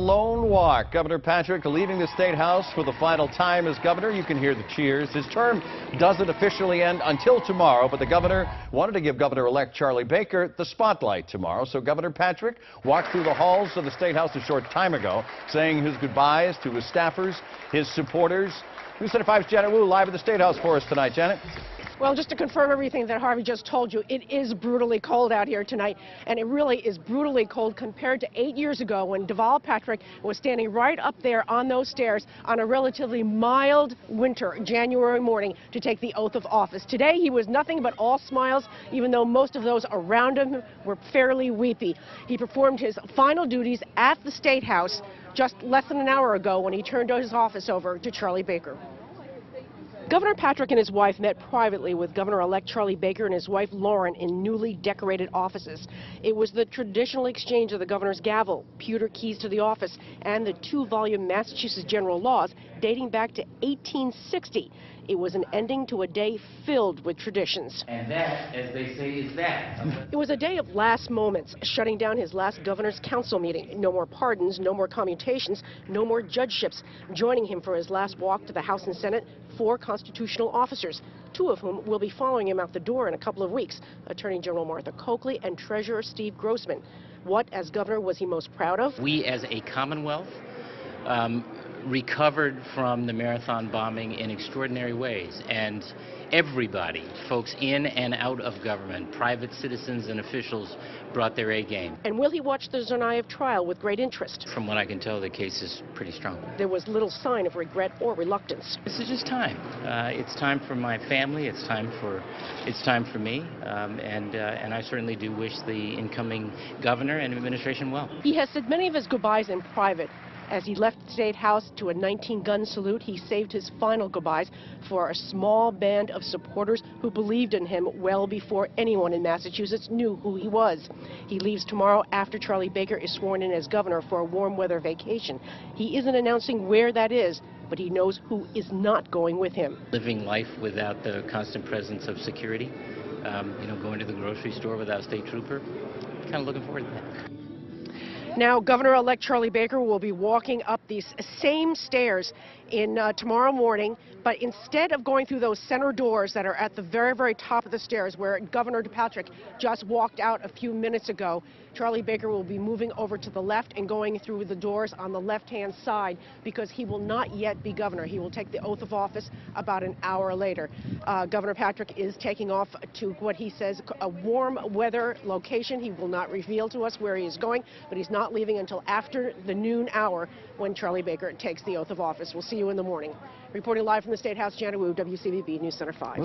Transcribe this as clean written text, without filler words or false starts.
lone walk. Governor Patrick leaving the State House for the final time as governor. You can hear the cheers. His term doesn't officially end until tomorrow, but the governor wanted to give Governor-elect Charlie Baker the spotlight tomorrow. So Governor Patrick walked through the halls of the State House a short time ago, saying his goodbyes to his staffers, his supporters. News Center 5's Janet Wu live at the State House for us tonight. Janet? Well, just to confirm everything that Harvey just told you, it is brutally cold out here tonight, and it really is brutally cold compared to 8 years ago when Deval Patrick was standing right up there on those stairs on a relatively mild winter January morning to take the oath of office. Today, he was nothing but all smiles, even though most of those around him were fairly weepy. He performed his final duties at the State House just less than an hour ago when he turned his office over to Charlie Baker. Governor Patrick and his wife met privately with Governor-elect Charlie Baker and his wife Lauren in newly decorated offices. It was the traditional exchange of the governor's gavel, pewter keys to the office, and the 2-volume Massachusetts general laws dating back to 1860. It was an ending to a day filled with traditions. And that, as they say, is that. It was a day of last moments, shutting down his last governor's council meeting. No more pardons, no more commutations, no more judgeships. Joining him for his last walk to the House and Senate, 4 constitutional officers, 2 of whom will be following him out the door in a couple of weeks, Attorney General Martha Coakley and Treasurer Steve Grossman. What, as governor, was he most proud of? We, as a Commonwealth, recovered from the Marathon bombing in extraordinary ways, and everybody, folks in and out of government, private citizens and officials, brought their A game. And will he watch the Tsarnaev trial with great interest? From what I can tell, the case is pretty strong. There was little sign of regret or reluctance. This is just time. It's time for my family. It's time for me, and I certainly do wish the incoming governor and administration well. He has said many of his goodbyes in private. As he left the State House to a 19-gun salute, he saved his final goodbyes for a small band of supporters who believed in him well before anyone in Massachusetts knew who he was. He leaves tomorrow after Charlie Baker is sworn in as governor for a warm weather vacation. He isn't announcing where that is, but he knows who is not going with him. Living life without the constant presence of security, going to the grocery store without a state trooper, kind of looking forward to that. Now, Governor-elect Charlie Baker will be walking up these same stairs tomorrow morning, but instead of going through those center doors that are at the very, very top of the stairs where Governor Patrick just walked out a few minutes ago, Charlie Baker will be moving over to the left and going through the doors on the left-hand side because he will not yet be governor. He will take the oath of office about an hour later. Governor Patrick is taking off to what he says a warm weather location. He will not reveal to us where he is going, but he's not leaving until after the noon hour when Charlie Baker takes the oath of office. We'll see you in the morning. Reporting live from the State House, Janet Wu, WCVB News Center 5.